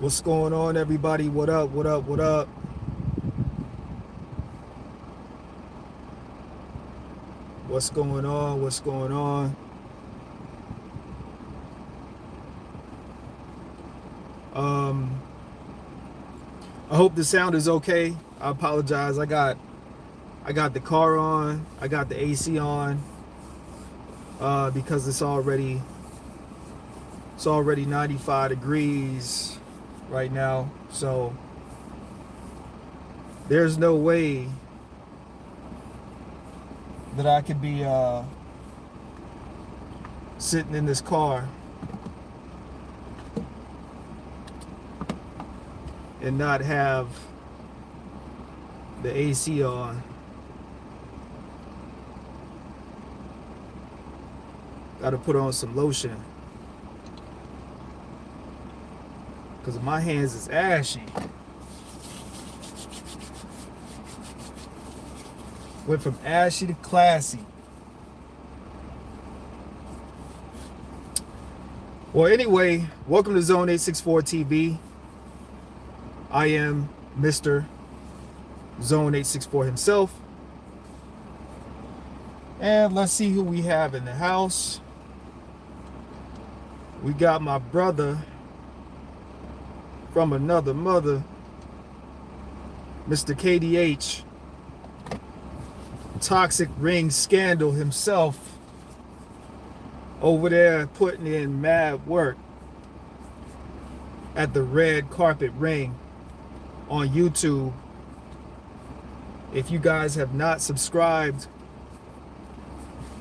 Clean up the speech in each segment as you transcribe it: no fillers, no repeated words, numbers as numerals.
What's going on, everybody? What up? What up? What up? What's going on? What's going on? Um, I hope the sound is okay. I apologize. I got the car on. I got the AC on because it's already 95 degrees right now. So there's no way that I could be sitting in this car and not have the AC on. Got to put on some lotion because my hands is ashy. Went from ashy to classy. Well, anyway, welcome to Zone864TV. I am Mr. Zone864 himself. And let's see who we have in the house. We got my brother from another mother, Mr. KDH, Toxic Ring Scandal himself, over there putting in mad work at the Red Carpet Ring on YouTube. If you guys have not subscribed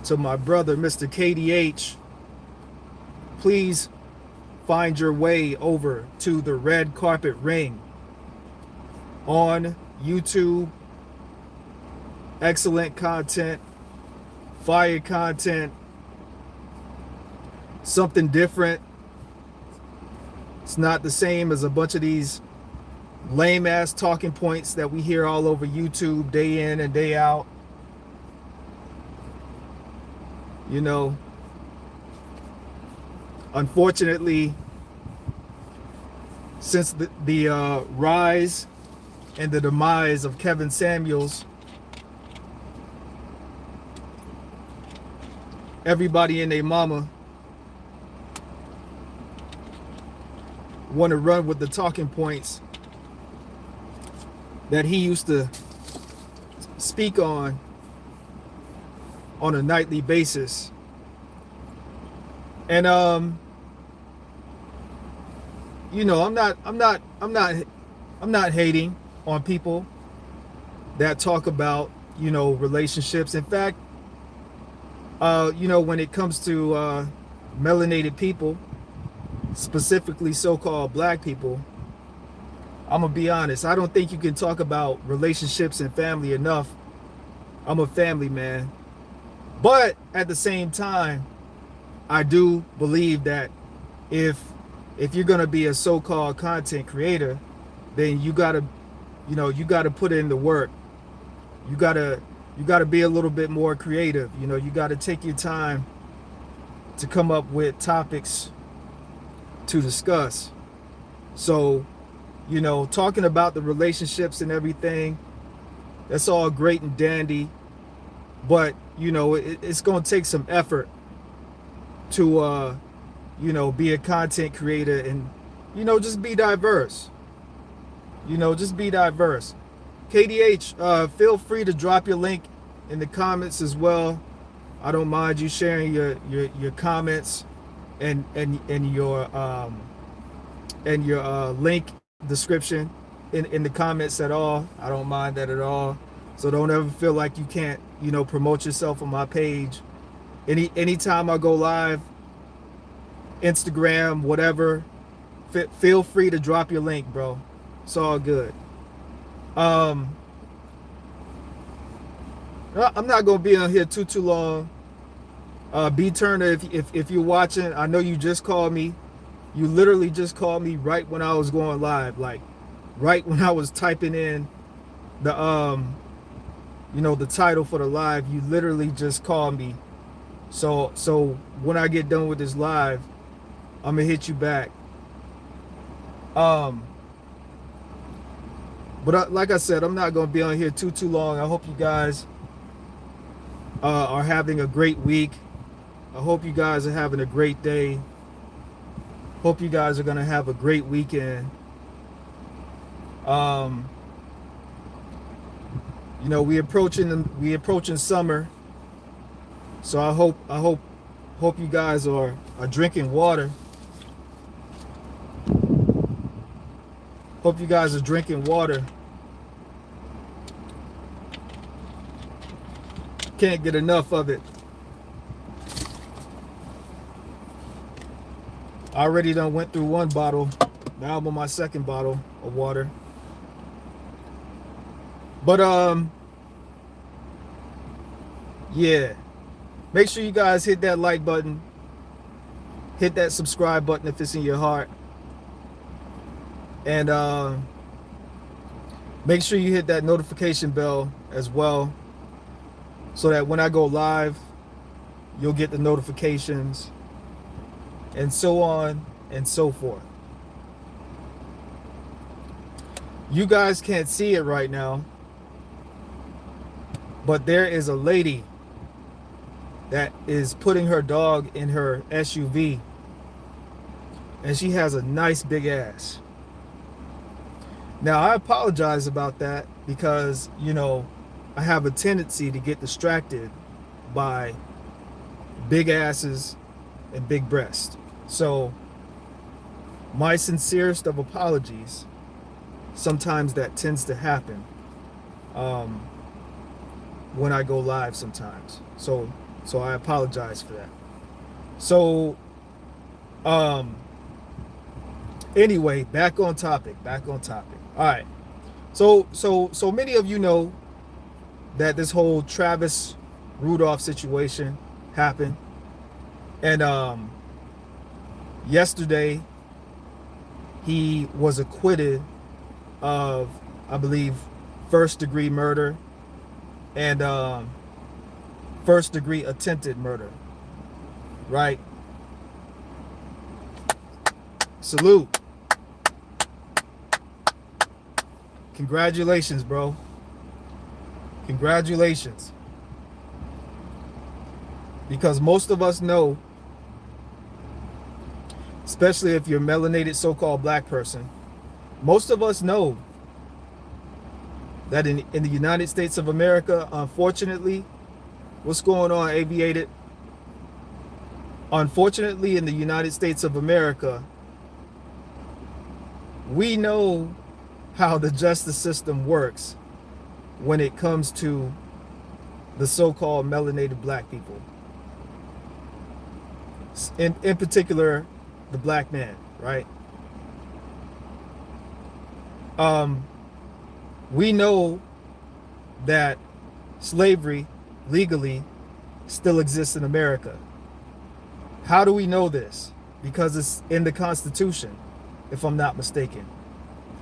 to my brother, Mr. KDH, please find your way over to the Red Carpet Ring on YouTube. Excellent content, fire content, something different. It's not the same as a bunch of these lame ass talking points that we hear all over YouTube day in and day out. You know, unfortunately, since the rise and the demise of Kevin Samuels, everybody and their mama want to run with the talking points that he used to speak on a nightly basis. And you know, I'm not hating on people that talk about, you know, relationships. In fact, you know, when it comes to melanated people, specifically so-called black people, I'm gonna be honest, I don't think you can talk about relationships and family enough. I'm a family man. But at the same time, I do believe that if you're gonna be a so-called content creator, then you gotta put in the work. You gotta be a little bit more creative. You know, you gotta take your time to come up with topics to discuss. So, you know, talking about the relationships and everything, that's all great and dandy, but you know, it's gonna take some effort to you know, be a content creator and, you know, just be diverse. You know, just be diverse. KDH, feel free to drop your link in the comments as well. I don't mind you sharing your comments and your link description in the comments at all. I don't mind that at all. So don't ever feel like you can't, you know, promote yourself on my page. Anytime I go live, Instagram, whatever, feel free to drop your link, bro. It's all good. I'm not gonna be on here too long. B Turner, if you're watching, I know you just called me. You literally just called me right when I was going live, like right when I was typing in the you know, the title for the live. You literally just called me. So when I get done with this live, I'm gonna hit you back. Um, but like I said, I'm not going to be on here too long. I hope you guys are having a great week. I hope you guys are having a great day. Hope you guys are going to have a great weekend. You know, we approaching summer, so I hope you guys are drinking water. Hope you guys are drinking water. Can't get enough of it. I already done went through one bottle. Now I'm on my second bottle of water. But yeah. Make sure you guys hit that like button. Hit that subscribe button if it's in your heart. And make sure you hit that notification bell as well, so that when I go live, you'll get the notifications, and so on and so forth. You guys can't see it right now, but there is a lady that is putting her dog in her SUV, and she has a nice big ass. Now, I apologize about that because, you know, I have a tendency to get distracted by big asses and big breasts. So, my sincerest of apologies. Sometimes that tends to happen when I go live sometimes. So I apologize for that. So, anyway, back on topic. All right. So many of you know that this whole Travis Rudolph situation happened. And yesterday he was acquitted of, I believe, first-degree murder and first-degree attempted murder. Right? Salute. Congratulations, bro. Congratulations. Because most of us know, especially if you're a melanated so-called black person, most of us know that in the United States of America, unfortunately, what's going on, Aviated? Unfortunately, in the United States of America, we know how the justice system works when it comes to the so-called melanated black people. In particular, the black man, right? We know that slavery legally still exists in America. How do we know this? Because it's in the Constitution, if I'm not mistaken.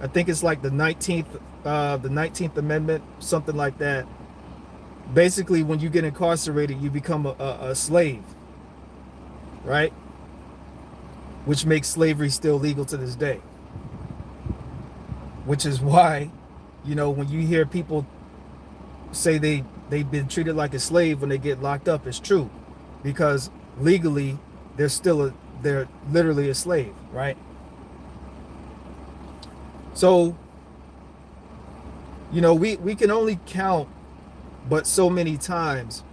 I think it's like the 19th Amendment, something like that. Basically, when you get incarcerated, you become a slave, right? Which makes slavery still legal to this day. Which is why, you know, when you hear people say they've been treated like a slave when they get locked up, it's true. Because legally, they're literally a slave, right? So, you know, we can only count but so many times,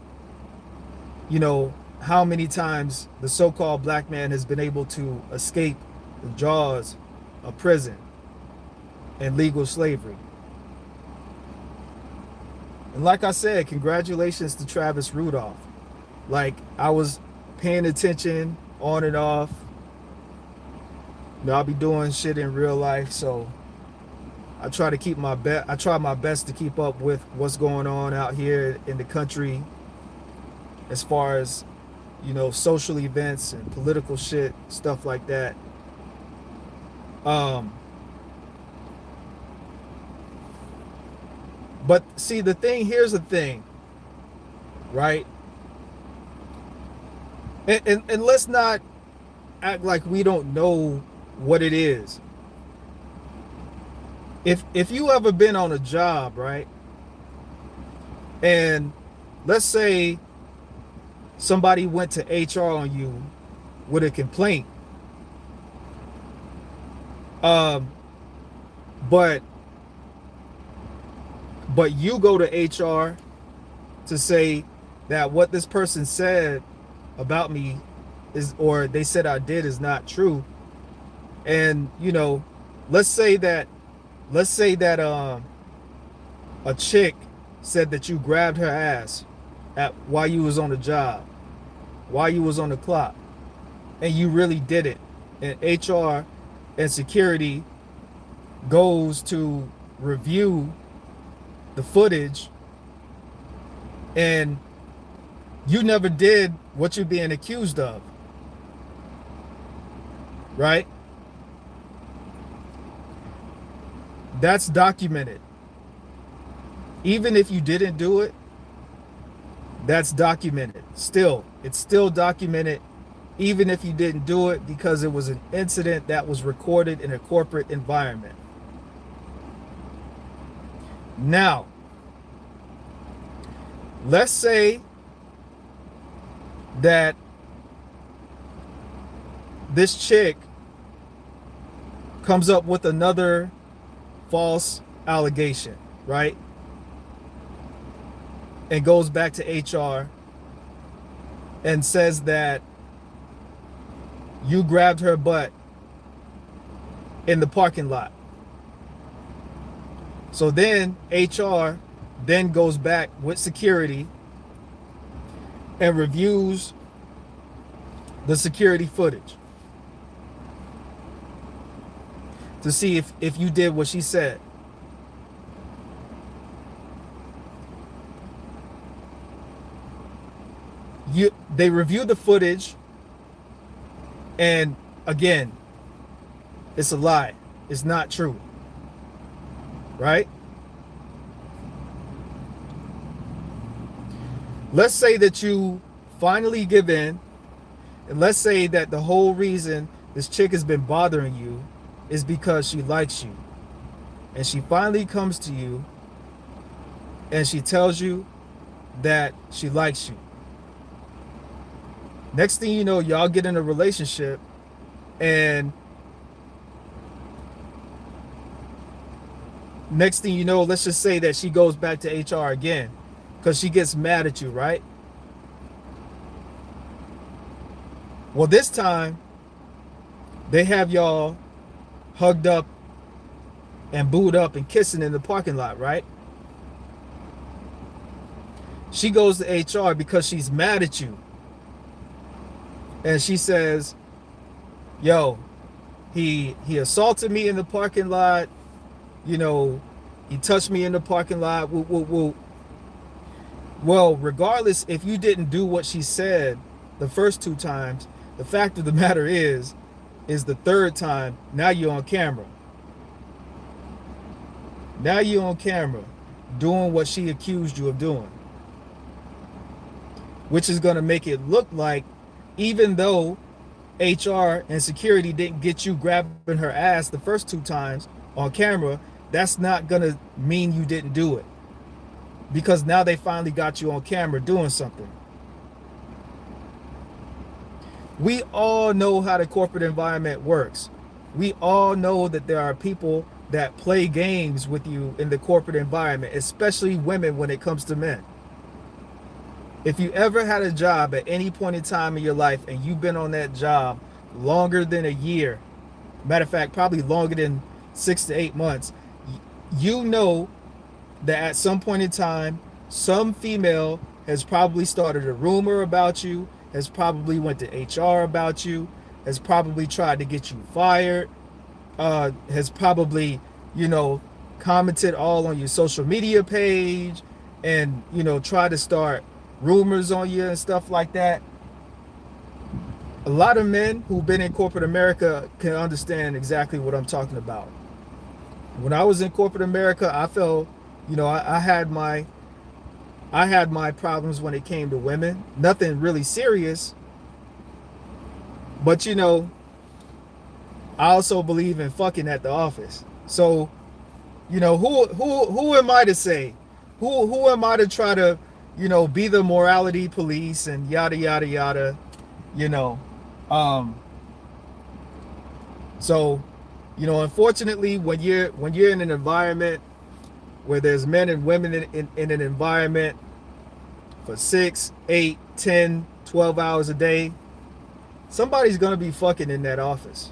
you know, how many times the so-called black man has been able to escape the jaws of prison and legal slavery. And like I said, congratulations to Travis Rudolph. Like, I was paying attention on and off. You know, I'll be doing shit in real life, so I try my best to keep up with what's going on out here in the country as far as, you know, social events and political shit, stuff like that. But see, here's the thing, right? And let's not act like we don't know what it is. if you ever been on a job, right? And let's say somebody went to HR on you with a complaint, um, but you go to HR to say that what this person said about me is, or they said I did, is not true. And let's say that let's say that a chick said that you grabbed her ass at while you was on the job, while you was on the clock, and you really did it. And HR and security goes to review the footage, and you never did what you're being accused of, right? That's documented. Even if you didn't do it, that's documented. It's still documented, even if you didn't do it, because it was an incident that was recorded in a corporate environment. Now, let's say that this chick comes up with another false allegation, right? And goes back to HR and says that you grabbed her butt in the parking lot. So then HR then goes back with security and reviews the security footage to see if you did what she said. They review the footage, and again, it's a lie. It's not true. Right? Let's say that you finally give in, and let's say that the whole reason this chick has been bothering you is because she likes you. And she finally comes to you and she tells you that she likes you. Next thing you know, y'all get in a relationship, and next thing you know, let's just say that she goes back to HR again because she gets mad at you, right? Well, this time they have y'all hugged up and booed up and kissing in the parking lot, right? She goes to HR because she's mad at you. And she says, yo, he assaulted me in the parking lot. He touched me in the parking lot. Well, regardless if you didn't do what she said the first two times, the fact of the matter is the third time, now you're on camera. Now you're on camera doing what she accused you of doing. Which is going to make it look like, even though HR and security didn't get you grabbing her ass the first two times on camera, that's not going to mean you didn't do it. Because now they finally got you on camera doing something. We all know how the corporate environment works. We all know that there are people that play games with you in the corporate environment, especially women when it comes to men. If you ever had a job at any point in time in your life and you've been on that job longer than a year, matter of fact, probably longer than 6 to 8 months, you know that at some point in time, some female has probably started a rumor about you, has probably went to HR about you, has probably tried to get you fired, has probably, commented all on your social media page and, tried to start rumors on you and stuff like that. A lot of men who've been in corporate America can understand exactly what I'm talking about. When I was in corporate America, I felt, I had my problems when it came to women. Nothing really serious. But I also believe in fucking at the office. So You know, who am I to say? Who am I to try to, be the morality police and yada yada yada, you know. Um so, unfortunately, when you're in an environment where there's men and women in an environment for 6, 8, 10, 12 hours a day, somebody's gonna be fucking in that office.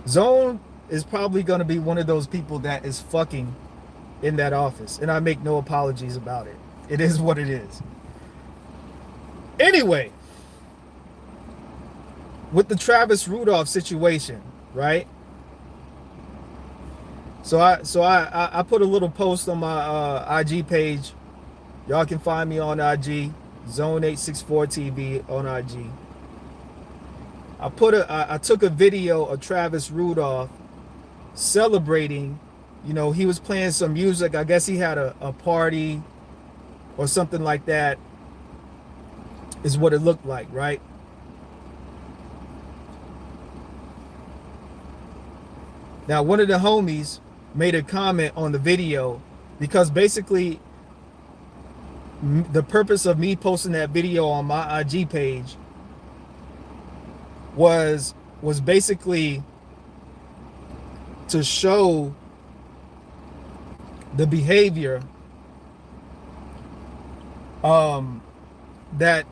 Zone is probably gonna be one of those people that is fucking in that office, and I make no apologies about it. It is what it is. Anyway, with the Travis Rudolph situation, right? So I put a little post on my IG page. Y'all can find me on IG, Zone864TV on IG. I took a video of Travis Rudolph celebrating. He was playing some music. I guess he had a party or something like that, is what it looked like, right? Now, one of the homies made a comment on the video, because basically the purpose of me posting that video on my IG page was basically to show the behavior that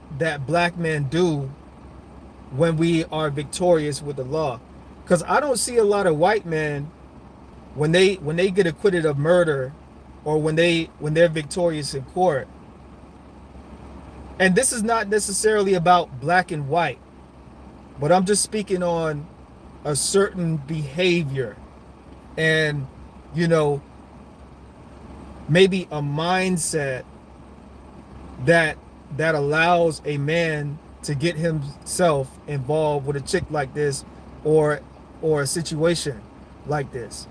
black men do when we are victorious with the law. Because I don't see a lot of white men, when they get acquitted of murder, or when they're victorious in court. And this is not necessarily about black and white, but I'm just speaking on a certain behavior, and maybe a mindset that allows a man to get himself involved with a chick like this, or a situation like this.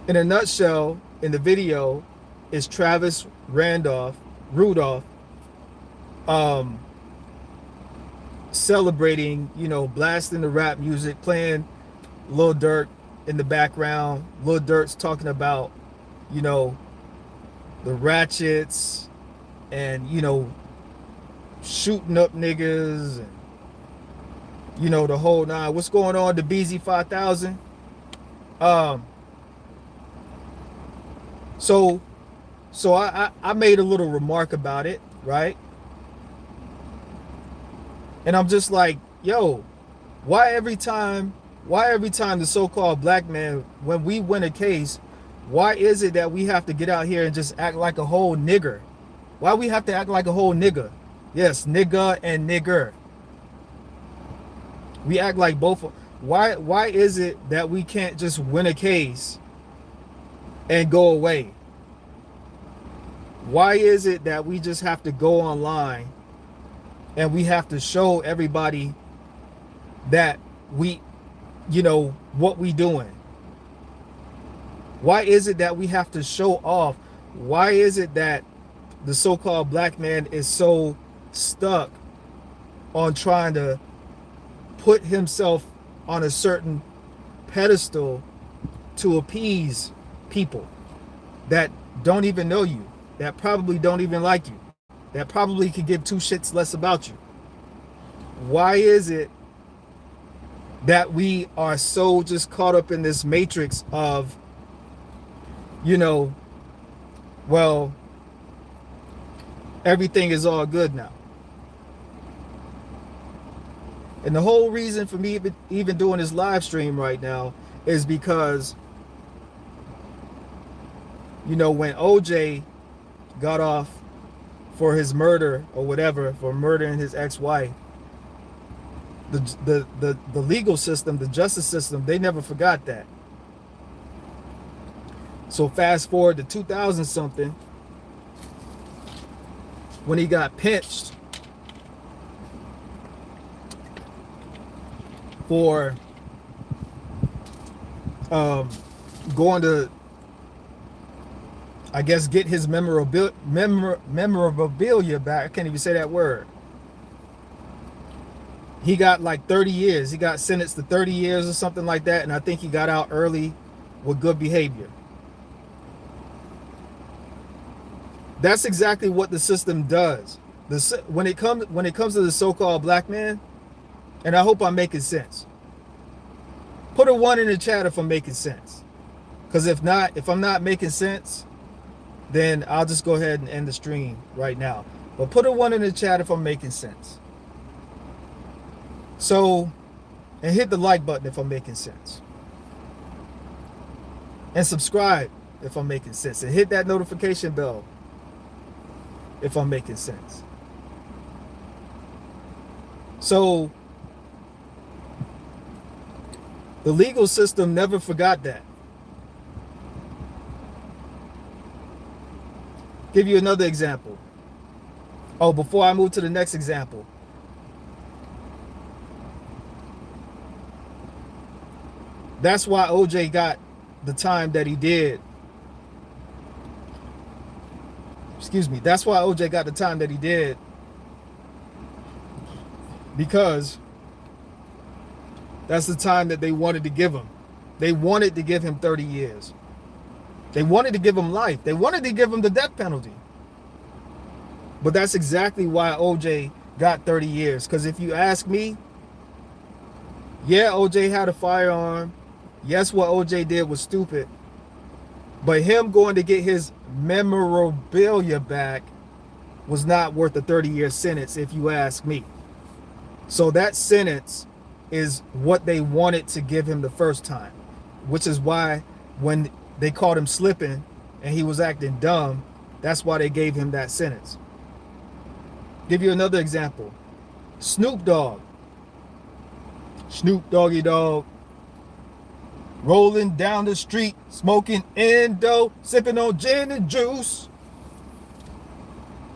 In a nutshell, in the video, is Travis Rudolph celebrating, blasting the rap music, playing Lil Durk in the background. Lil Durk's talking about, the ratchets, and shooting up niggas, and the whole nine. What's going on, the BZ 5000? So I made a little remark about it, right? And I'm just like, yo, why every time the so-called black man, when we win a case, why is it that we have to get out here and just act like a whole nigger? Why we have to act like a whole nigga? Yes, nigga and nigger. We act like both. Why is it that we can't just win a case and go away? Why is it that we just have to go online and we have to show everybody that we, what we doing? Why is it that we have to show off? Why is it that the so-called black man is so stuck on trying to put himself on a certain pedestal to appease people that don't even know you, that probably don't even like you, that probably could give two shits less about you? Why is it that we are so just caught up in this matrix of, well, everything is all good now? And the whole reason for me even doing this live stream right now is because, when OJ got off for his murder or whatever, for murdering his ex-wife, the legal system, the justice system, they never forgot that. So fast forward to 2000 something, when he got pinched for going to, I guess, get his memorabilia back. I can't even say that word. He got like 30 years. He got sentenced to 30 years or something like that, and I think he got out early with good behavior. That's exactly what the system does. When it comes to the so-called black man, and I hope I'm making sense. Put a 1 in the chat if I'm making sense. Because if not, if I'm not making sense, then I'll just go ahead and end the stream right now. But put a 1 in the chat if I'm making sense. So, and hit the like button if I'm making sense. And subscribe if I'm making sense. And hit that notification bell if I'm making sense. So, the legal system never forgot that. Give you another example. Oh, before I move to the next example. That's why OJ got the time that he did. Excuse me. That's why OJ got the time that he did. Because that's the time that they wanted to give him. They wanted to give him 30 years. They wanted to give him life. They wanted to give him the death penalty. But that's exactly why OJ got 30 years. Because if you ask me, yeah, OJ had a firearm. Yes, what OJ did was stupid. But him going to get his memorabilia back was not worth a 30-year sentence, if you ask me. So that sentence is what they wanted to give him the first time, which is why when they caught him slipping and he was acting dumb, that's why they gave him that sentence. Give you another example. Snoop Dogg. Snoop Doggy Dogg. Rolling down the street, smoking Indo, sipping on gin and juice.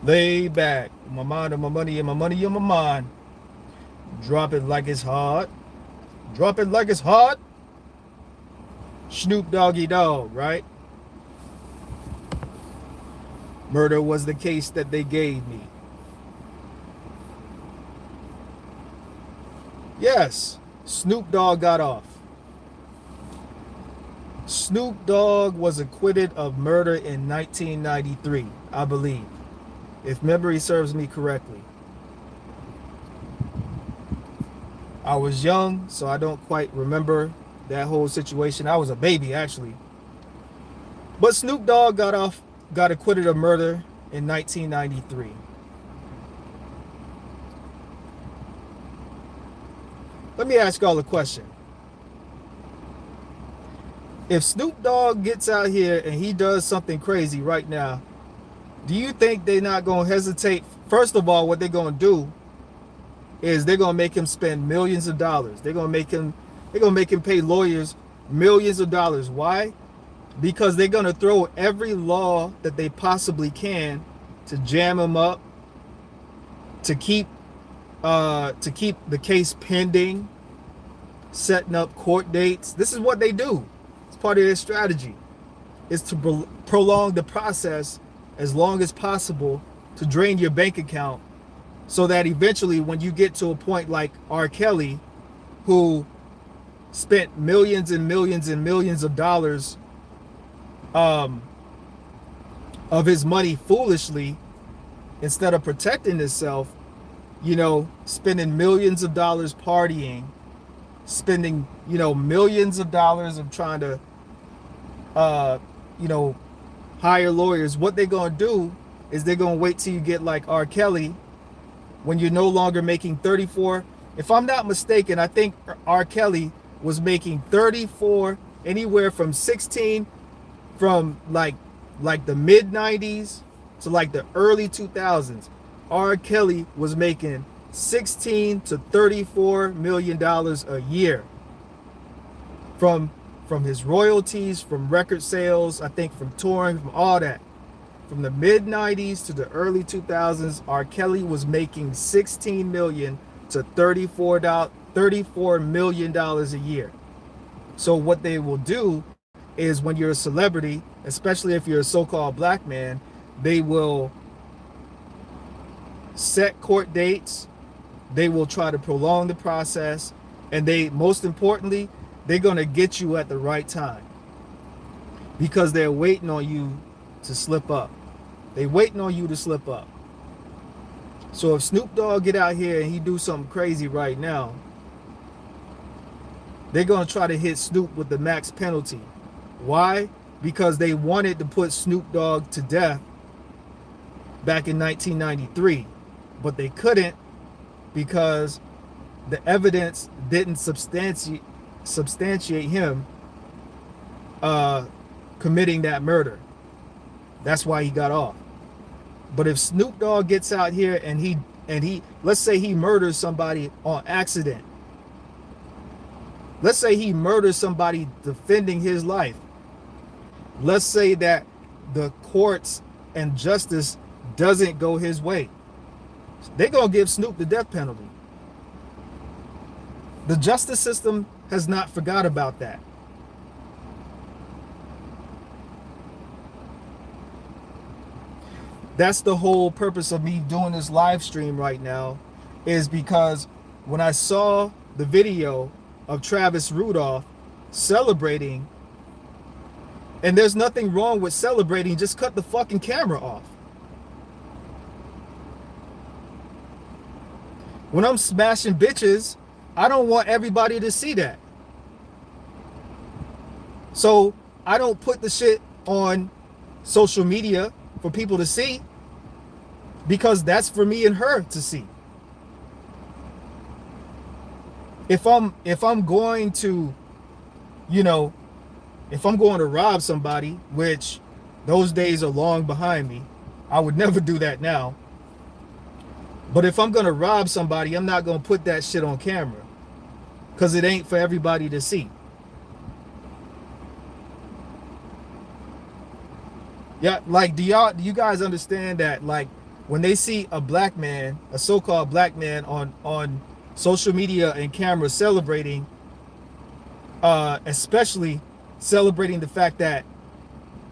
Lay back, my mind on my money and my money on my mind. Drop it like it's hot. Drop it like it's hot. Snoop Doggy Dogg, right? Murder was the case that they gave me. Yes, Snoop Dogg got off. Snoop Dogg was acquitted of murder in 1993, I believe, if memory serves me correctly. I was young, so I don't quite remember that whole situation. I was a baby, actually. But Snoop Dogg got acquitted of murder in 1993. Let me ask y'all a question. If Snoop Dogg gets out here and he does something crazy right now, do you think they're not going to hesitate? First of all, what they're going to do is they're going to make him spend millions of dollars. They're going to make him pay lawyers millions of dollars. Why? Because they're going to throw every law that they possibly can to jam him up, to keep the case pending, setting up court dates. This is what they do. It's part of their strategy, is to prolong the process as long as possible to drain your bank account, so that eventually when you get to a point like R. Kelly, who spent millions and millions and millions of dollars of his money foolishly, instead of protecting himself, you know, spending millions of dollars partying, spending, you know, millions of dollars of trying to, you know, hire lawyers. What they're going to do is they're going to wait till you get like R. Kelly, when you're no longer making 34. If I'm not mistaken, I think R. Kelly was making 34, anywhere from 16, from like the mid 90s to like the early 2000s. R. Kelly was making $16 to $34 million a year from his royalties, from record sales, I think from touring, from all that. From the mid 90s to the early 2000s, R. Kelly was making $16 million to $34 million a year. So what they will do is, when you're a celebrity, especially if you're a so-called black man, they will set court dates, They will try to prolong the process, and most importantly, they're going to get you at the right time because they're waiting on you to slip up. They're waiting on you to slip up. So if Snoop Dogg get out here and he do something crazy right now, they're going to try to hit Snoop with the max penalty. Why? Because they wanted to put Snoop Dogg to death back in 1993, but they couldn't because the evidence didn't substantiate him committing that murder. That's why he got off. But if Snoop Dogg gets out here and he let's say he murders somebody on accident. Let's say he murders somebody defending his life. Let's say that the courts and justice doesn't go his way. They're going to give Snoop the death penalty. The justice system has not forgot about that. That's the whole purpose of me doing this live stream right now, is because when I saw the video of Travis Rudolph celebrating, and there's nothing wrong with celebrating, just cut the fucking camera off. When I'm smashing bitches, I don't want everybody to see that. So I don't put the shit on social media for people to see, because that's for me and her to see. If I'm going to, if I'm going to rob somebody, which those days are long behind me, I would never do that now. But if I'm going to rob somebody, I'm not going to put that shit on camera, because it ain't for everybody to see. Yeah, like, do you guys understand that, like, when they see a black man, a so-called black man on social media and camera celebrating, especially celebrating the fact that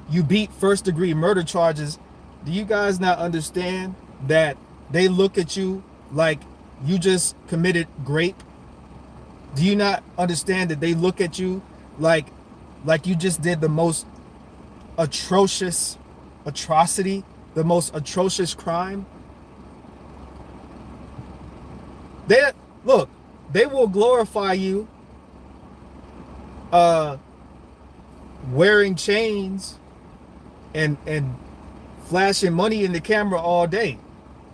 you beat first-degree murder charges, do you guys not understand that they look at you like you just committed rape? Do you not understand that they look at you like you just did the most atrocious atrocity, the most atrocious crime? They will glorify you wearing chains and flashing money in the camera all day.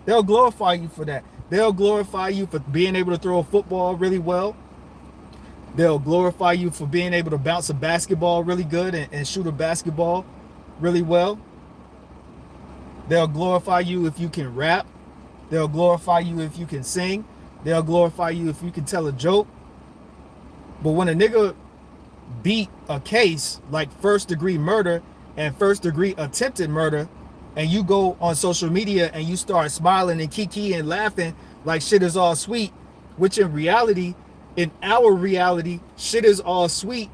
They'll glorify you for that. They'll glorify you for being able to throw a football really well. They'll glorify you for being able to bounce a basketball really good and shoot a basketball really well. They'll glorify you if you can rap. They'll glorify you if you can sing. They'll glorify you if you can tell a joke. But when a nigga beat a case like first-degree murder and first-degree attempted murder, and you go on social media and you start smiling and kiki and laughing like shit is all sweet, which in reality, in our reality, shit is all sweet.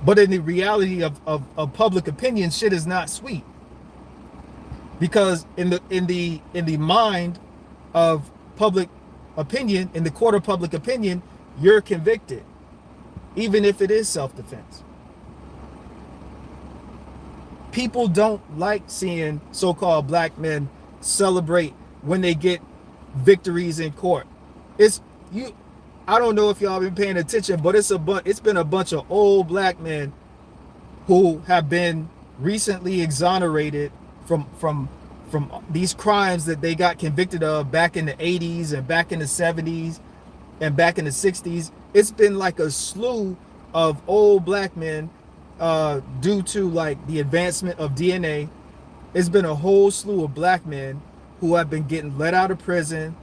But in the reality of public opinion, shit is not sweet. Because in the mind of public opinion, in the court of public opinion, you're convicted, even if it is self-defense. People don't like seeing so-called black men celebrate when they get victories in court. I don't know if y'all been paying attention, but it's been a bunch of old black men who have been recently exonerated from these crimes that they got convicted of back in the 80s and back in the 70s and back in the 60s. It's been like a slew of old black men due to like the advancement of DNA. It's been a whole slew of black men who have been getting let out of prison.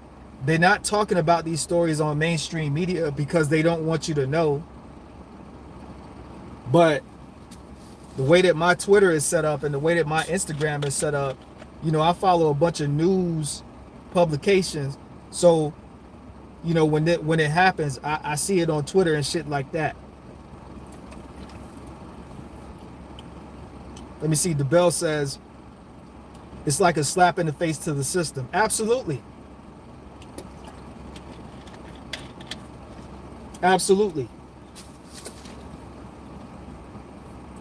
They're not talking about these stories on mainstream media because they don't want you to know. But the way that my Twitter is set up and the way that my Instagram is set up, I follow a bunch of news publications. So, when it happens, I see it on Twitter and shit like that. Let me see. The Bell says, it's like a slap in the face to the system. Absolutely. Absolutely.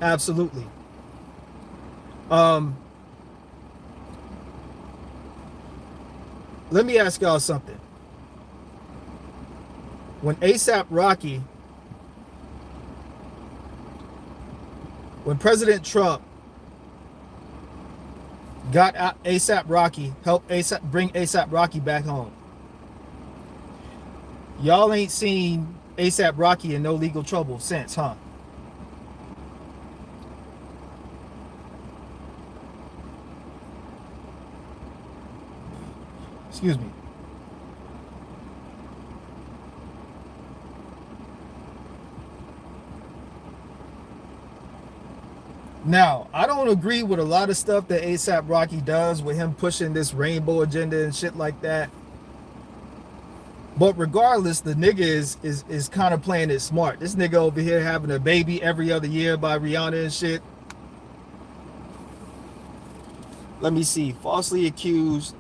Absolutely. Um, Let me ask y'all something. When ASAP Rocky, when President Trump got ASAP Rocky, helped ASAP bring ASAP Rocky back home, y'all ain't seen ASAP Rocky in no legal trouble since, huh? Excuse me. Now, I don't agree with a lot of stuff that ASAP Rocky does with him pushing this rainbow agenda and shit like that. But regardless, the nigga is kind of playing it smart. This nigga over here having a baby every other year by Rihanna and shit. Let me see. Falsely accused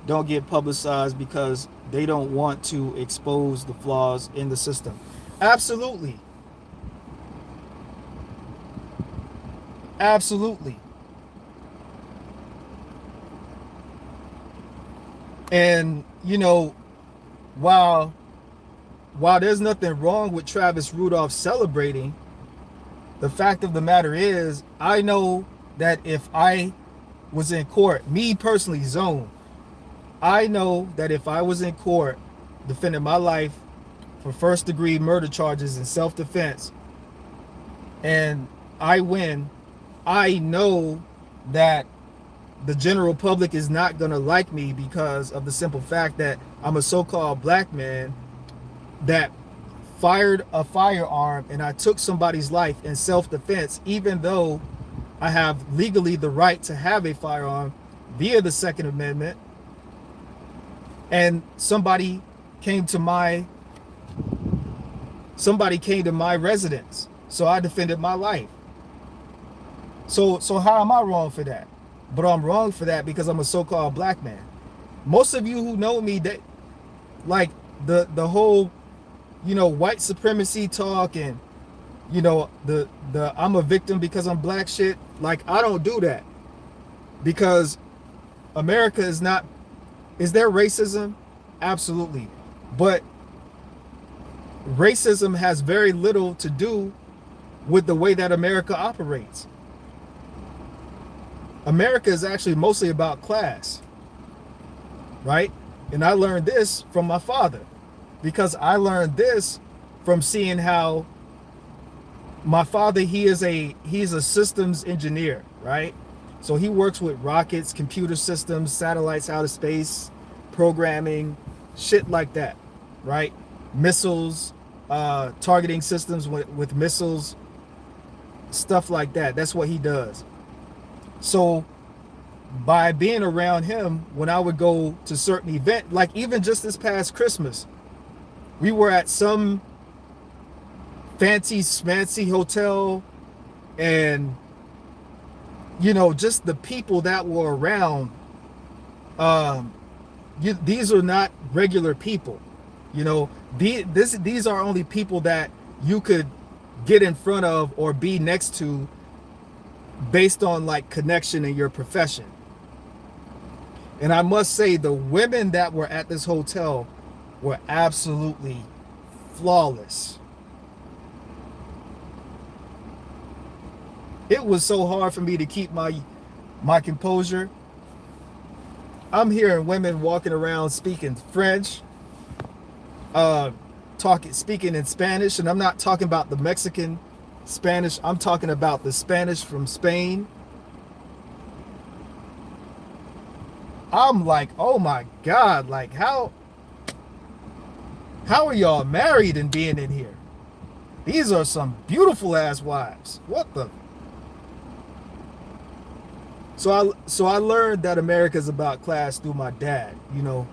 don't get publicized because they don't want to expose the flaws in the system. Absolutely. Absolutely. And, you know, while there's nothing wrong with Travis Rudolph celebrating, the fact of the matter is, I know that if I was in court, me personally, Zone, I know that if I was in court defending my life for first degree murder charges in self-defense and I win, I know that the general public is not going to like me because of the simple fact that I'm a so-called black man that fired a firearm and I took somebody's life in self-defense, even though I have legally the right to have a firearm via the Second Amendment. And somebody came to my residence, so I defended my life. So how am I wrong for that? But I'm wrong for that because I'm a so-called black man. Most of you who know me, that like the whole, you know, white supremacy talk and, you know, the I'm a victim because I'm black shit. Like, I don't do that because America is not. Is there racism? Absolutely. But racism has very little to do with the way that America operates. America is actually mostly about class, right? And I learned this from my father because I learned this from seeing how my father, he's a systems engineer, right? So he works with rockets, computer systems, satellites out of space, programming, shit like that, right? Missiles, targeting systems with missiles, stuff like that. That's what he does. So by being around him, when I would go to certain event, like even just this past Christmas, we were at some fancy smancy hotel, and you know, just the people that were around, these are not regular people. You know, these are only people that you could get in front of or be next to based on like connection in your profession. And I must say, the women that were at this hotel were absolutely flawless. It was so hard for me to keep my composure. I'm hearing women walking around speaking French, speaking in Spanish, and I'm not talking about the Mexican Spanish. I'm talking about the Spanish from Spain. I'm like, oh my God, like how are y'all married and being in here? These are some beautiful ass wives. What the? So I learned that America is about class through my dad, you know,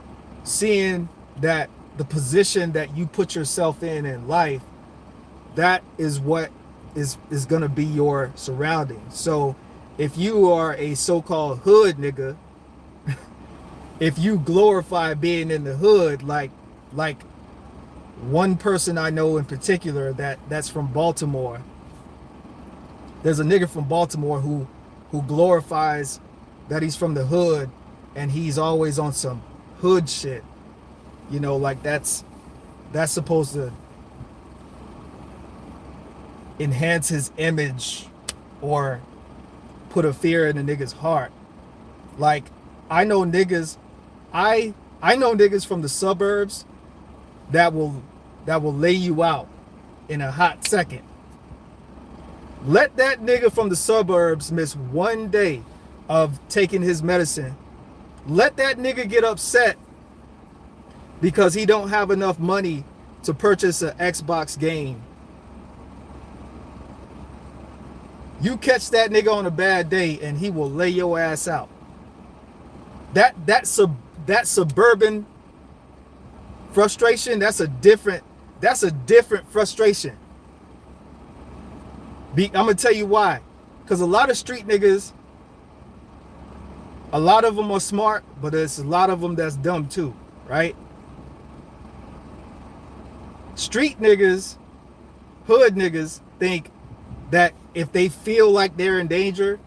seeing that the position that you put yourself in life, that is what is going to be your surroundings. So if you are a so-called hood nigga, if you glorify being in the hood, like one person I know in particular that's from Baltimore. There's a nigga from Baltimore who glorifies that he's from the hood, and he's always on some hood shit. You know, like that's supposed to enhance his image or put a fear in a nigga's heart. Like, I know niggas from the suburbs that will lay you out in a hot second. Let that nigga from the suburbs miss one day of taking his medicine. Let that nigga get upset because he don't have enough money to purchase an Xbox game. You catch that nigga on a bad day and he will lay your ass out. That suburban frustration, that's a different frustration. I'm gonna tell you why. Because a lot of street niggas, a lot of them are smart, but there's a lot of them that's dumb too, right? Street niggas, hood niggas think that if they feel like they're in danger,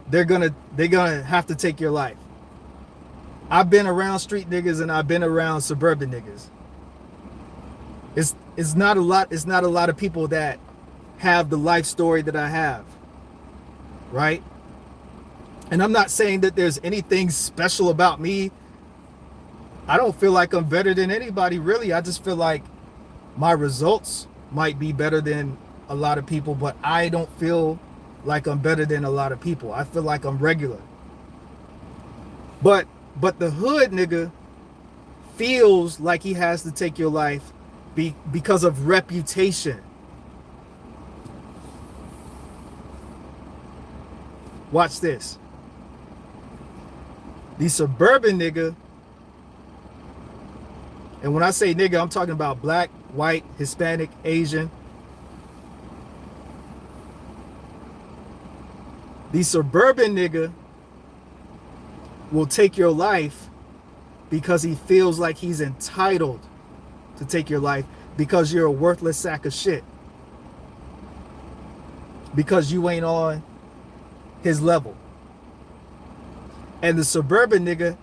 they're gonna have to take your life. I've been around street niggas and I've been around suburban niggas. It's not a lot of people that have the life story that I have, right? And I'm not saying that there's anything special about me. I don't feel like I'm better than anybody, really. I just feel like my results might be better than a lot of people, but I don't feel like I'm better than a lot of people. I feel like I'm regular. But the hood nigga feels like he has to take your life because of reputation. Watch this. The suburban nigga, and when I say nigga, I'm talking about black, white, Hispanic, Asian. The suburban nigga will take your life because he feels like he's entitled to take your life because you're a worthless sack of shit. Because you ain't on his level. And the suburban nigga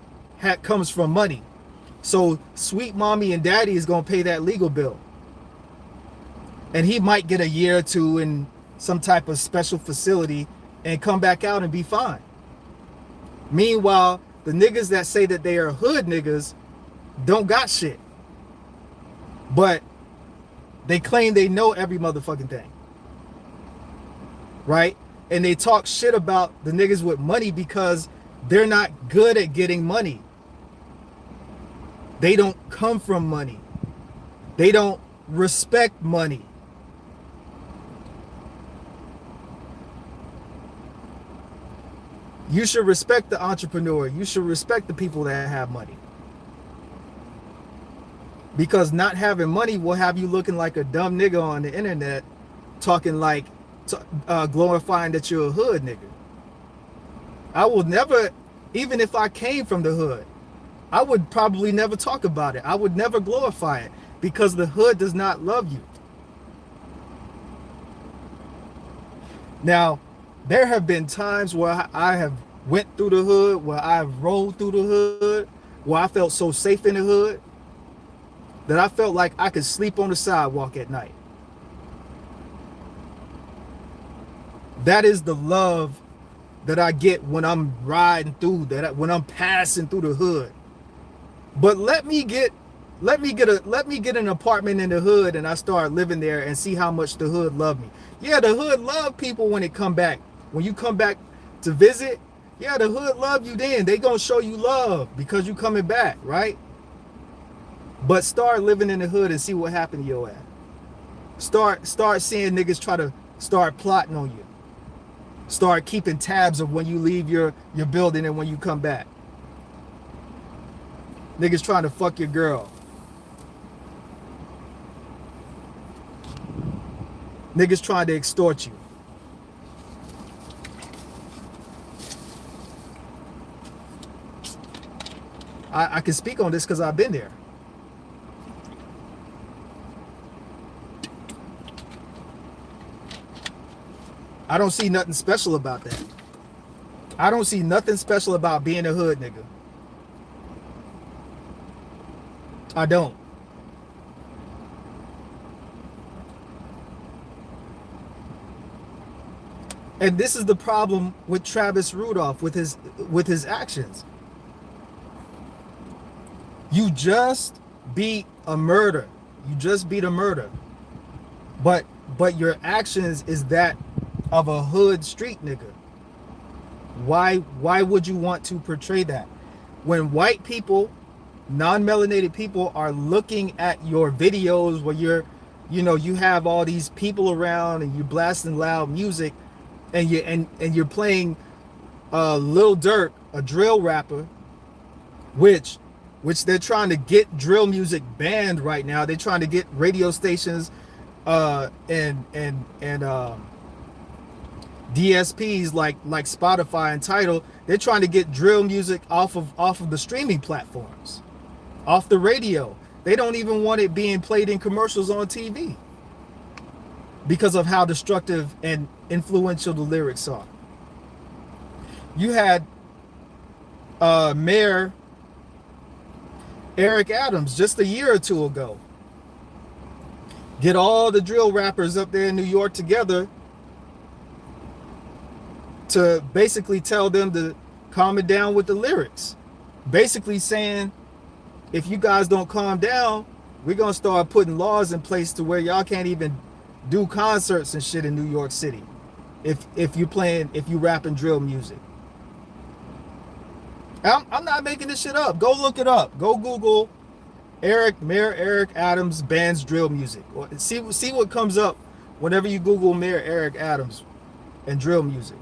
comes from money. So sweet mommy and daddy is going to pay that legal bill. And he might get a year or two in some type of special facility and come back out and be fine. Meanwhile, the niggas that say that they are hood niggas don't got shit. But they claim they know every motherfucking thing. Right? And they talk shit about the niggas with money because they're not good at getting money. They don't come from money. They don't respect money. You should respect the entrepreneur. You should respect the people that have money. Because not having money will have you looking like a dumb nigga on the internet, talking like, glorifying that you're a hood nigga. I will never, even if I came from the hood, I would probably never talk about it. I would never glorify it because the hood does not love you. Now, there have been times where I have went through the hood, where I've rolled through the hood, where I felt so safe in the hood that I felt like I could sleep on the sidewalk at night. That is the love that I get when I'm riding through that, when I'm passing through the hood. But let me get an apartment in the hood and I start living there and see how much the hood love me. Yeah, the hood love people when it come back. When you come back to visit, yeah, the hood love you then. They gonna show you love because you coming back, right? But start living in the hood and see what happened to your ass. Start seeing niggas try to start plotting on you. Start keeping tabs of when you leave your building and when you come back. Niggas trying to fuck your girl. Niggas trying to extort you. I can speak on this because I've been there. I don't see nothing special about that. I don't see nothing special about being a hood nigga. I don't. And this is the problem with Travis Rudolph with his actions. You just beat a murder. You just beat a murder. But your actions is that of a hood street nigga. Why would you want to portray that? When white people, non-melanated people are looking at your videos where you have all these people around and you're blasting loud music and you're playing Lil Durk, a drill rapper, which they're trying to get drill music banned right now. They're trying to get radio stations and DSPs like Spotify and Tidal. They're trying to get drill music off of the streaming platforms, off the radio. They don't even want it being played in commercials on TV because of how destructive and influential the lyrics are. You had Mayor Eric Adams just a year or two ago get all the drill rappers up there in New York together to basically tell them to calm it down with the lyrics. Basically saying, if you guys don't calm down, we're gonna start putting laws in place to where y'all can't even do concerts and shit in New York City if you rapping drill music. I'm not making this shit up. Go look it up. Go Google Mayor Eric Adams bans drill music. See what comes up whenever you Google Mayor Eric Adams and drill music.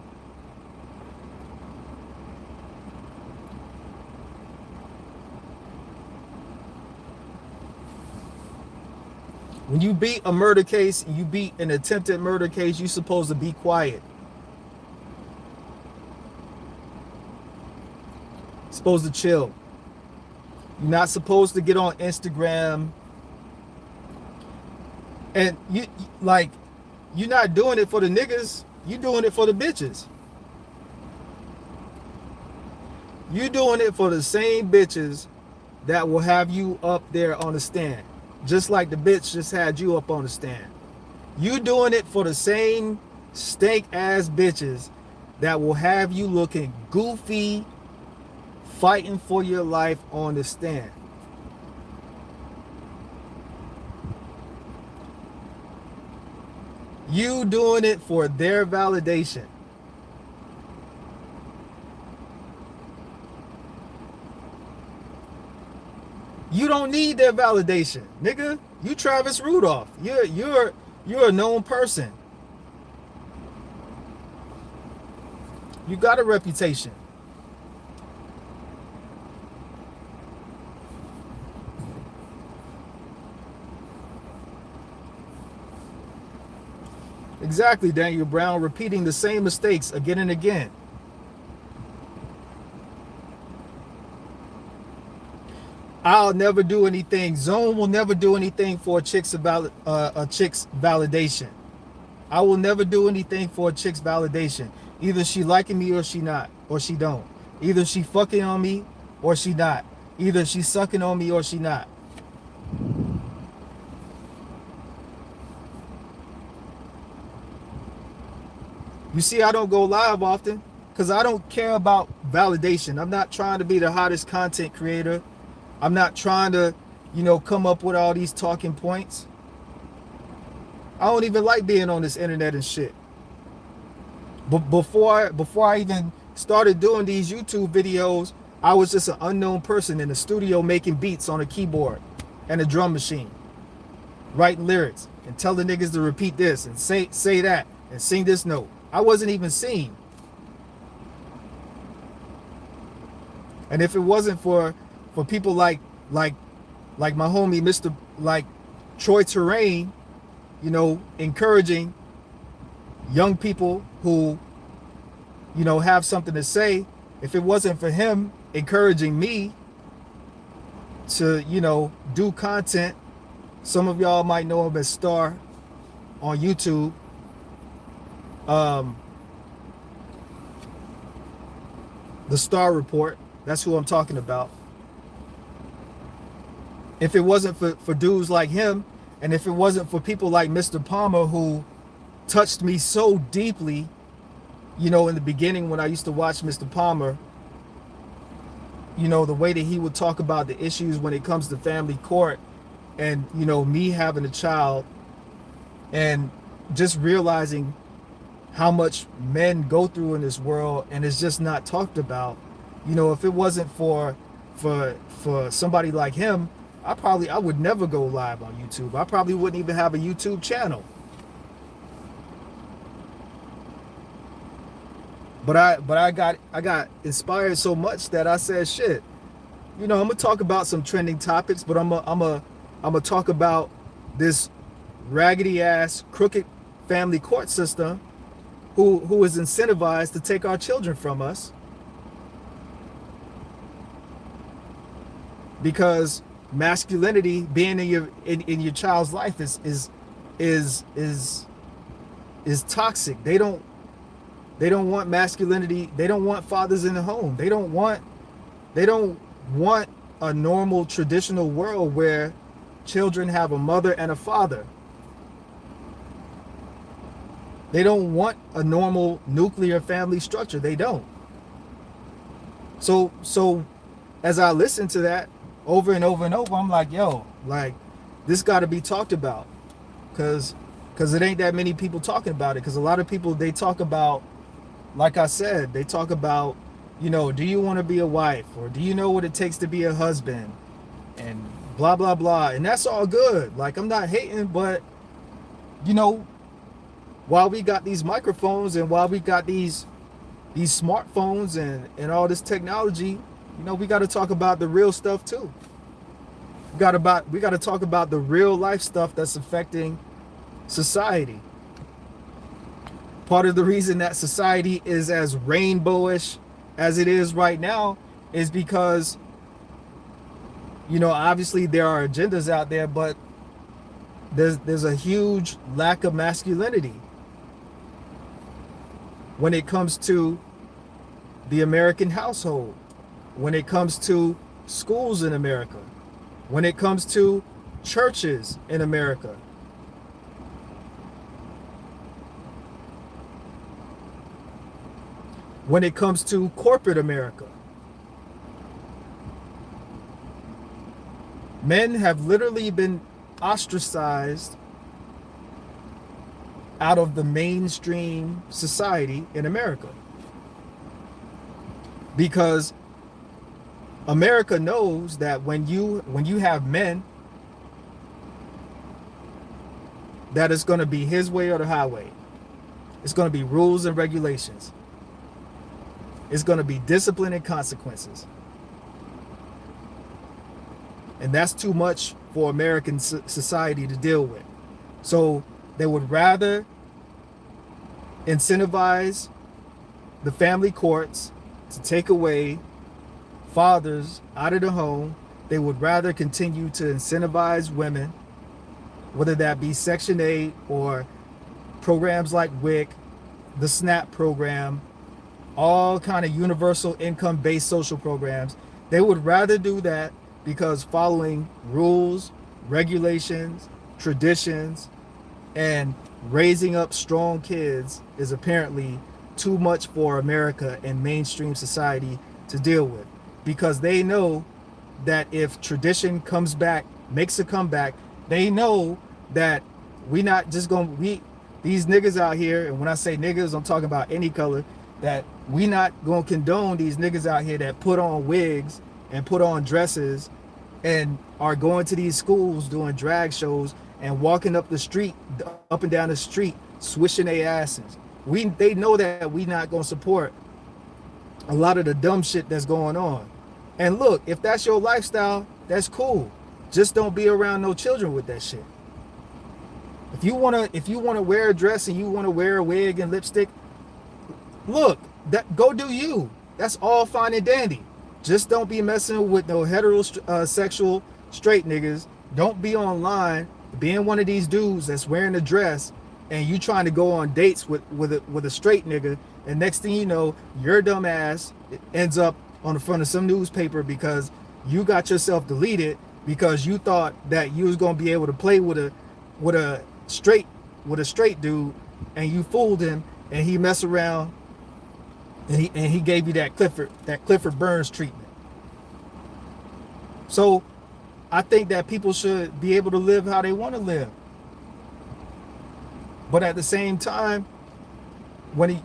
When you beat a murder case, you beat an attempted murder case, you're supposed to be quiet. Supposed to chill. You're not supposed to get on Instagram. And you're not doing it for the niggas, you're doing it for the bitches. You're doing it for the same bitches that will have you up there on the stand. Just like the bitch just had you up on the stand. You doing it for the same stank ass bitches that will have you looking goofy, fighting for your life on the stand. You doing it for their validation. You don't need their validation, nigga. You Travis Rudolph. You're a known person. You got a reputation. Exactly, Daniel Brown, repeating the same mistakes again and again. I'll never do anything. Zone will never do anything for a chick's validation. I will never do anything for a chick's validation. Either she liking me or she not, or she don't. Either she fucking on me or she not. Either she sucking on me or she not. You see, I don't go live often because I don't care about validation. I'm not trying to be the hottest content creator. I'm not trying to, come up with all these talking points. I don't even like being on this internet and shit. But before I even started doing these YouTube videos, I was just an unknown person in the studio making beats on a keyboard and a drum machine, writing lyrics and telling niggas to repeat this and say that and sing this note. I wasn't even seen. And if it wasn't for people like my homie Mr. Troy Terrain, encouraging young people who have something to say, if it wasn't for him encouraging me to do content, some of y'all might know him as Star on YouTube, Um, the Star Report, that's who I'm talking about. If it wasn't for dudes like him, and if it wasn't for people like Mr. Palmer, who touched me so deeply, you know, in the beginning when I used to watch Mr. Palmer, you know, the way that he would talk about the issues when it comes to family court, and, you know, me having a child, and just realizing how much men go through in this world, and it's just not talked about. You know, if it wasn't for somebody like him, I would never go live on YouTube. I probably wouldn't even have a YouTube channel. But I got inspired so much that I said, shit, you know, I'm gonna talk about some trending topics, but I'm gonna talk about this raggedy ass crooked family court system who is incentivized to take our children from us, because masculinity being in your child's life is toxic. They don't want masculinity. They don't want fathers in the home. They don't want a normal traditional world where children have a mother and a father. They don't want a normal nuclear family structure. They don't. So as I listen to that over and over and over, I'm like, yo, like, this got to be talked about, because it ain't that many people talking about it. Because a lot of people, they talk about, like I said, they talk about, you know, do you want to be a wife, or do you know what it takes to be a husband, and blah blah blah. And that's all good. Like, I'm not hating, but, you know, while we got these microphones, and while we got these smartphones and all this technology, you know, we got to talk about the real stuff too. We got to talk about the real life stuff that's affecting society. Part of the reason that society is as rainbowish as it is right now is because, you know, obviously there are agendas out there, but there's a huge lack of masculinity when it comes to the American household, when it comes to schools in America, when it comes to churches in America. When it comes to corporate America. Men have literally been ostracized out of the mainstream society in America, because America knows that when you have men, that it's going to be his way or the highway. It's going to be rules and regulations. It's going to be discipline and consequences. And that's too much for American society to deal with. So they would rather incentivize the family courts to take away fathers out of the home. They would rather continue to incentivize women, whether that be Section 8 or programs like WIC, the SNAP program, all kind of universal income-based social programs. They would rather do that because following rules, regulations, traditions, and raising up strong kids is apparently too much for America and mainstream society to deal with, because they know that if tradition comes back, makes a comeback, they know that we not just gonna, these niggas out here, and when I say niggas, I'm talking about any color, that we not gonna condone these niggas out here that put on wigs and put on dresses and are going to these schools doing drag shows and walking up the street, up and down the street, swishing their asses. They know that we not gonna support a lot of the dumb shit that's going on. And look, if that's your lifestyle, that's cool. Just don't be around no children with that shit. If you wanna wear a dress and you wanna wear a wig and lipstick, look, go do you. That's all fine and dandy. Just don't be messing with no heterosexual straight niggas. Don't be online being one of these dudes that's wearing a dress and you trying to go on dates with a straight nigga, and next thing you know, your dumb ass ends up on the front of some newspaper because you got yourself deleted because you thought that you was gonna be able to play with a straight dude, and you fooled him, and he messed around, and he gave you that Clifford Burns treatment. So I think that people should be able to live how they want to live. But at the same time, when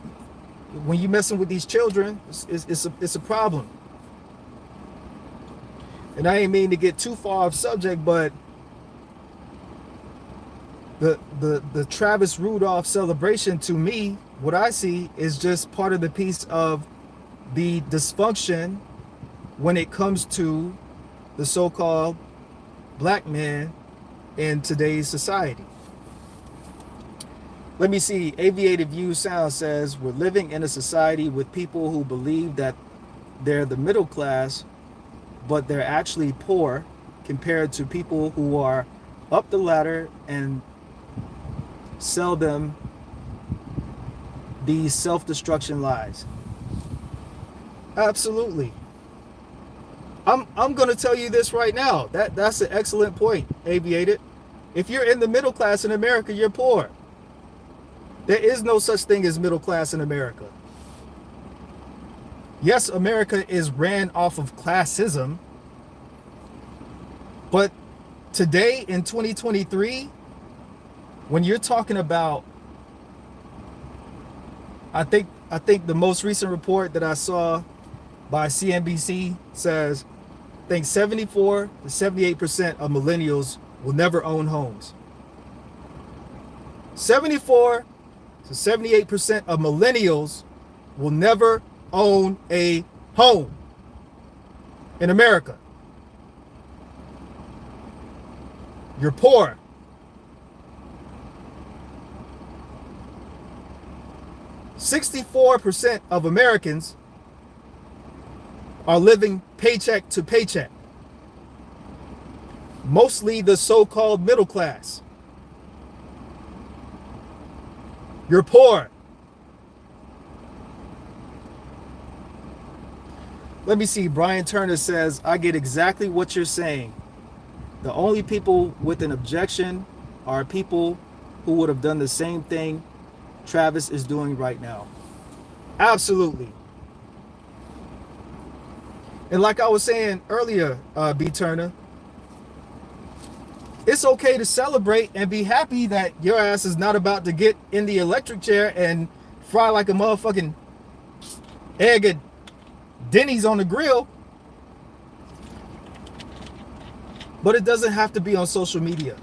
you messing with these children, it's a problem. And I ain't mean to get too far off subject, but the Travis Rudolph celebration, to me, what I see is just part of the piece of the dysfunction when it comes to the so-called black man in today's society. Let me see. Aviated View Sound says, we're living in a society with people who believe that they're the middle class, but they're actually poor compared to people who are up the ladder and sell them these self-destruction lies. Absolutely. I'm going to tell you this right now. That's an excellent point, Aviated. If you're in the middle class in America, you're poor. There is no such thing as middle class in America. Yes, America is ran off of classism, but today in 2023, when you're talking about, I think the most recent report that I saw by CNBC says, I think 74 to 78% of millennials will never own homes. 74 to 78% of millennials will never own a home in America. You're poor. %64 of Americans are living paycheck to paycheck. Mostly the so-called middle class. You're poor. Let me see. Brian Turner says, I get exactly what you're saying. The only people with an objection are people who would have done the same thing Travis is doing right now. Absolutely. And like I was saying earlier, B. Turner, it's okay to celebrate and be happy that your ass is not about to get in the electric chair and fry like a motherfucking egg at Denny's on the grill. But it doesn't have to be on social media.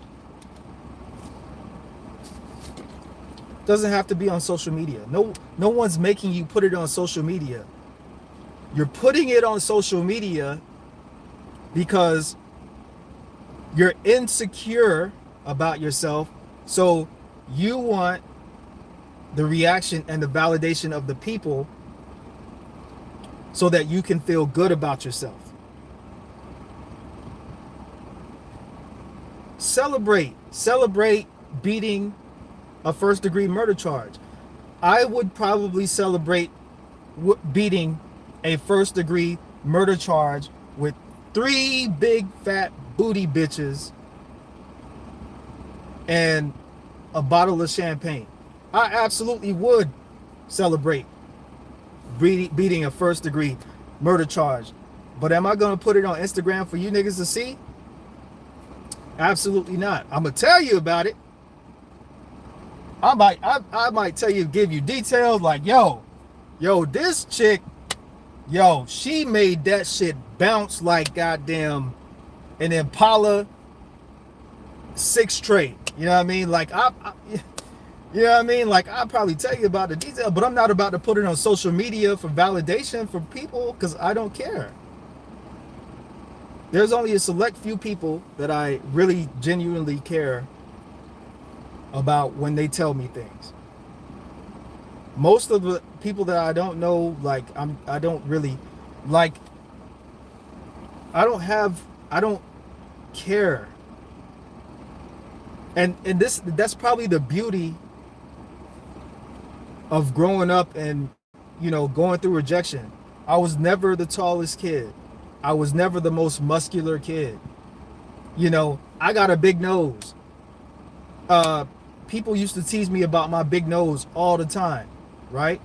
It doesn't have to be on social media. No one's making you put it on social media. You're putting it on social media because you're insecure about yourself, so you want the reaction and the validation of the people so that you can feel good about yourself. Celebrate beating a first-degree murder charge. I would probably celebrate beating a first-degree murder charge with 3 big fat booty bitches and a bottle of champagne. I absolutely would celebrate beating a first-degree murder charge. But am I going to put it on Instagram for you niggas to see? Absolutely not. I'm going to tell you about it. I might tell you, give you details like, yo, this chick, she made that shit bounce like goddamn an Impala 6 straight. You know what I mean? Like, you know what I mean? Like, I'll probably tell you about the detail, but I'm not about to put it on social media for validation for people because I don't care. There's only a select few people that I really genuinely care about when they tell me things. Most of the people that I don't know, like, I don't really like, I don't care. And that's probably the beauty of growing up and, going through rejection. I was never the tallest kid. I was never the most muscular kid. I got a big nose. People used to tease me about my big nose all the time, right?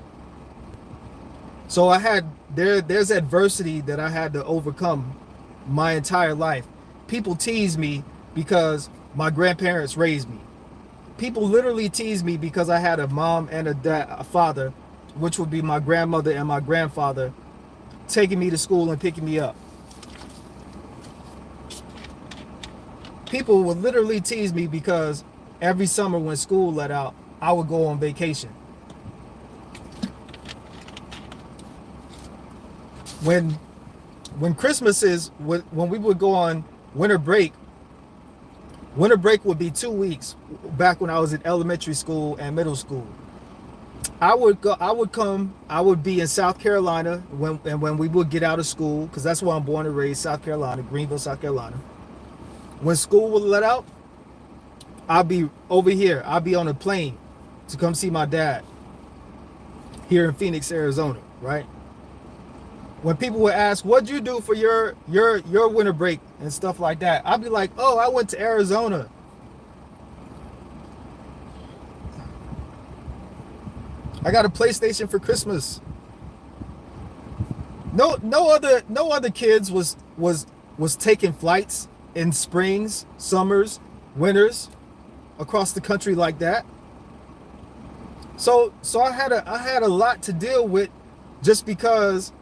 So there's adversity that I had to overcome my entire life. People tease me because my grandparents raised me. People literally tease me because I had a mom and a father, which would be my grandmother and my grandfather, taking me to school and picking me up. People would literally tease me because every summer when school let out, I would go on vacation. When Christmas is, when we would go on winter break would be 2 weeks back when I was in elementary school and middle school. I would be in South Carolina when we would get out of school, because that's where I'm born and raised, South Carolina, Greenville, South Carolina. When school would let out, I'll be over here. I'll be on a plane to come see my dad here in Phoenix, Arizona, right? When people would ask, what'd you do for your winter break and stuff like that, I'd be like, oh, I went to Arizona. I got a PlayStation for Christmas. No other kids was taking flights in springs, summers, winters across the country like that. So I had a lot to deal with, just because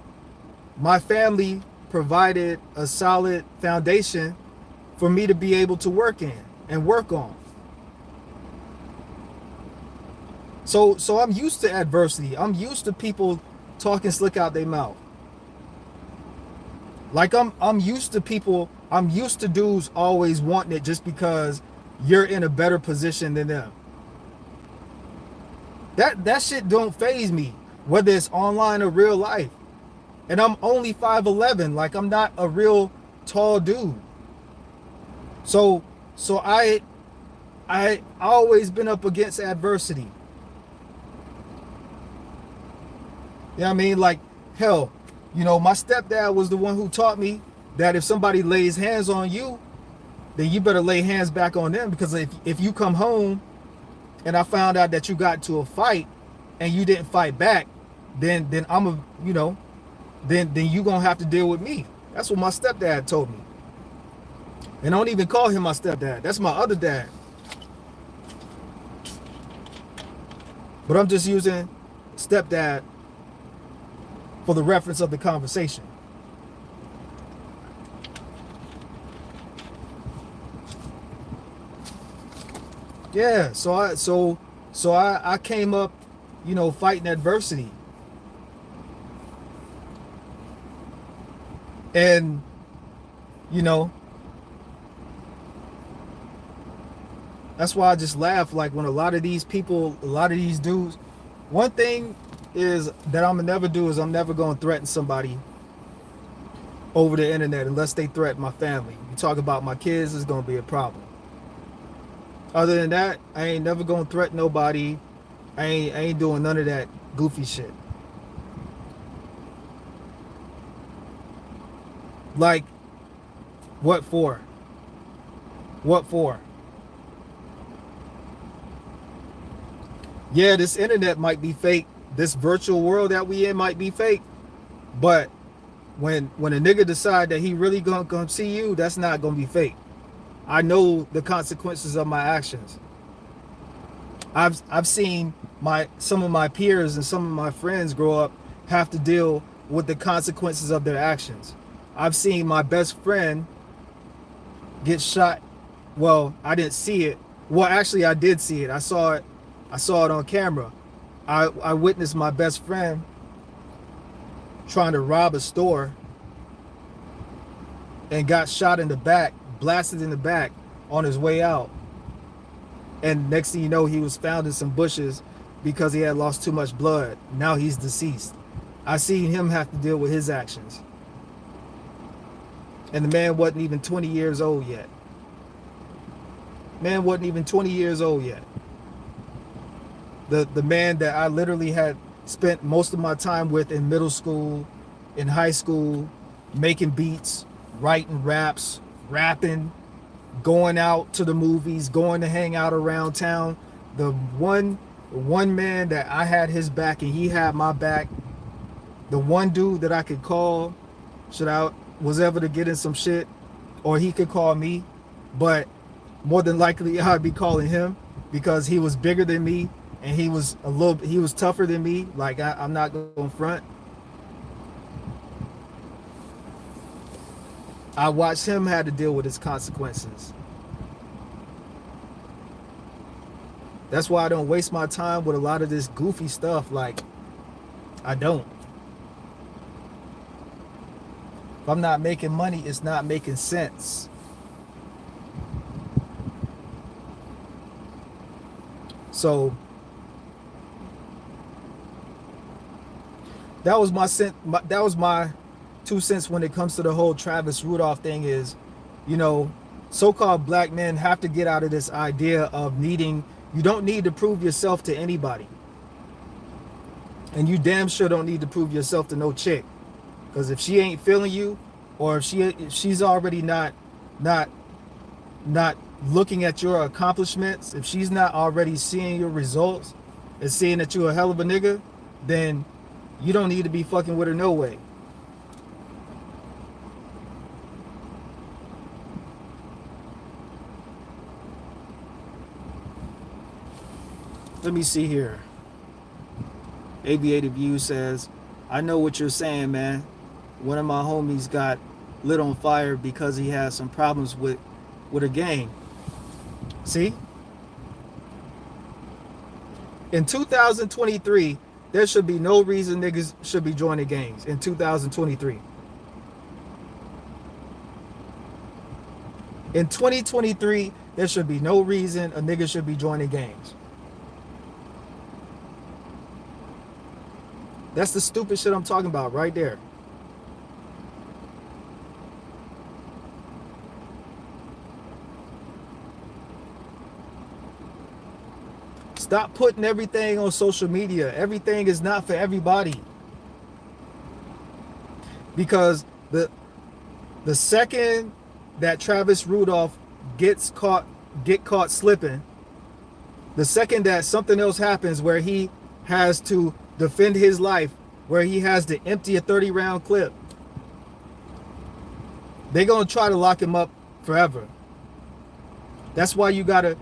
my family provided a solid foundation for me to be able to work in and work on. So I'm used to adversity. I'm used to people talking slick out their mouth. Like I'm used to dudes always wanting it just because you're in a better position than them. That shit don't faze me, whether it's online or real life. And I'm only 5'11", like I'm not a real tall dude. So I always been up against adversity. You know what I mean? Like, hell, my stepdad was the one who taught me that if somebody lays hands on you, then you better lay hands back on them, because if you come home and I found out that you got into a fight and you didn't fight back, then then you gonna have to deal with me. That's what my stepdad told me. And I don't even call him my stepdad. That's my other dad. But I'm just using stepdad for the reference of the conversation. Yeah, so I came up, fighting adversity. And that's why I just laugh, like, when a lot of these dudes, one thing is that I'm gonna never do is I'm never gonna threaten somebody over the internet unless they threaten my family. You talk about my kids, it's gonna be a problem. Other than that, I ain't never gonna threaten nobody. I ain't doing none of that goofy shit. Like, what for? What for? Yeah, this internet might be fake. This virtual world that we in might be fake. But when a nigga decide that he really gonna come see you, that's not gonna be fake. I know the consequences of my actions. I've seen some of my peers and some of my friends grow up have to deal with the consequences of their actions. I've seen my best friend get shot. Well, I didn't see it. Well, actually I did see it. I saw it on camera. I witnessed my best friend trying to rob a store and got shot in the back, blasted in the back on his way out. And next thing you know, he was found in some bushes because he had lost too much blood. Now he's deceased. I seen him have to deal with his actions. And the man wasn't even 20 years old yet. The the man that I literally had spent most of my time with in middle school, in high school, making beats, writing raps, rapping, going out to the movies, going to hang out around town. The one man that I had his back and he had my back. The one dude that I could call should I was ever to get in some shit, or he could call me, but more than likely I'd be calling him because he was bigger than me and he was tougher than me. Like I'm not going front. I watched him have to deal with his consequences. That's why I don't waste my time with a lot of this goofy stuff. Like, I don't. If I'm not making money, it's not making sense. So that was my 2 cents when it comes to the whole Travis Rudolph thing. Is, you know, so-called black men have to get out of this idea of needing. You don't need to prove yourself to anybody, and you damn sure don't need to prove yourself to no chick. Because if she ain't feeling you, or if she's already not looking at your accomplishments, if she's not already seeing your results and seeing that you're a hell of a nigga, then you don't need to be fucking with her no way. Let me see here. Aviated View says, I know what you're saying, man. One of my homies got lit on fire because he had some problems with a gang. See? In 2023, there should be no reason niggas should be joining gangs in 2023. In 2023, there should be no reason a nigga should be joining gangs. That's the stupid shit I'm talking about right there. Stop putting everything on social media. Everything is not for everybody. Because the second that Travis Rudolph get caught slipping, the second that something else happens where he has to defend his life, where he has to empty a 30-round clip, they're going to try to lock him up forever. That's why you gotta,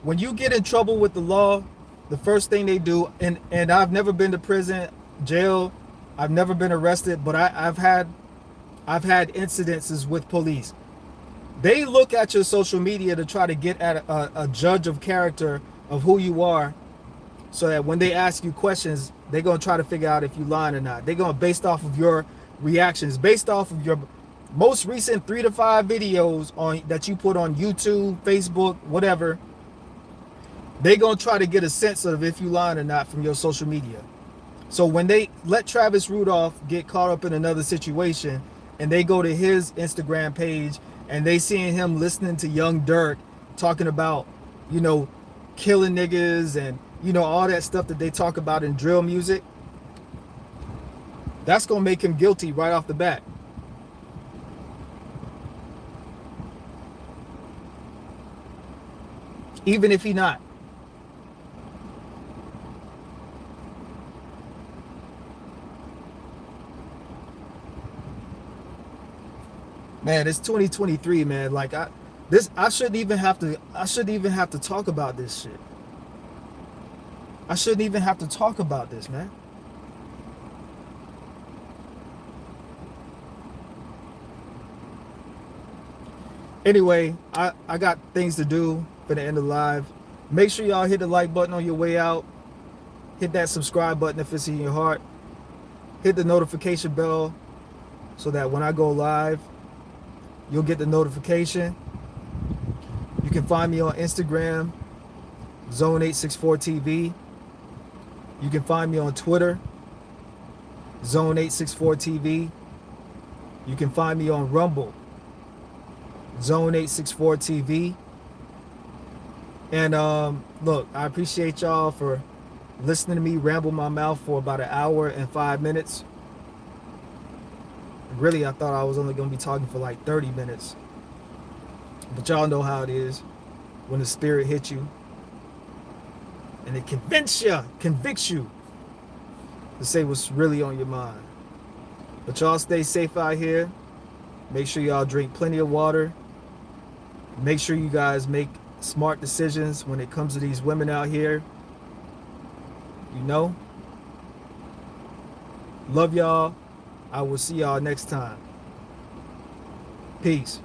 when you get in trouble with the law, the first thing they do, and I've never been to prison, jail, I've never been arrested, but I've had incidences with police. They look at your social media to try to get at a judge of character of who you are, so that when they ask you questions, they're going to try to figure out if you're lying or not. They're going to, based off of your reactions, based off of your most recent 3 to 5 videos that you put on YouTube, Facebook, whatever, they're going to try to get a sense of if you're lying or not from your social media. So when they let Travis Rudolph get caught up in another situation and they go to his Instagram page and they seeing him listening to Young Dirk talking about, you know, killing niggas and, you know, all that stuff that they talk about in drill music, that's going to make him guilty right off the bat. Even if he not. Man, it's 2023, man. Like I shouldn't even have to talk about this shit. I shouldn't even have to talk about this, man. Anyway, I got things to do for the end of the live. Make sure y'all hit the like button on your way out. Hit that subscribe button if it's in your heart. Hit the notification bell so that when I go live, you'll get the notification. You can find me on Instagram, Zone864TV. You can find me on Twitter, Zone864TV. You can find me on Rumble, Zone864TV. And look, I appreciate y'all for listening to me ramble my mouth for about an hour and 5 minutes. Really, I thought I was only going to be talking for like 30 minutes. But y'all know how it is when the spirit hits you and it convicts you to say what's really on your mind. But y'all stay safe out here. Make sure y'all drink plenty of water. Make sure you guys make smart decisions when it comes to these women out here. You know? Love y'all. I will see y'all next time. Peace.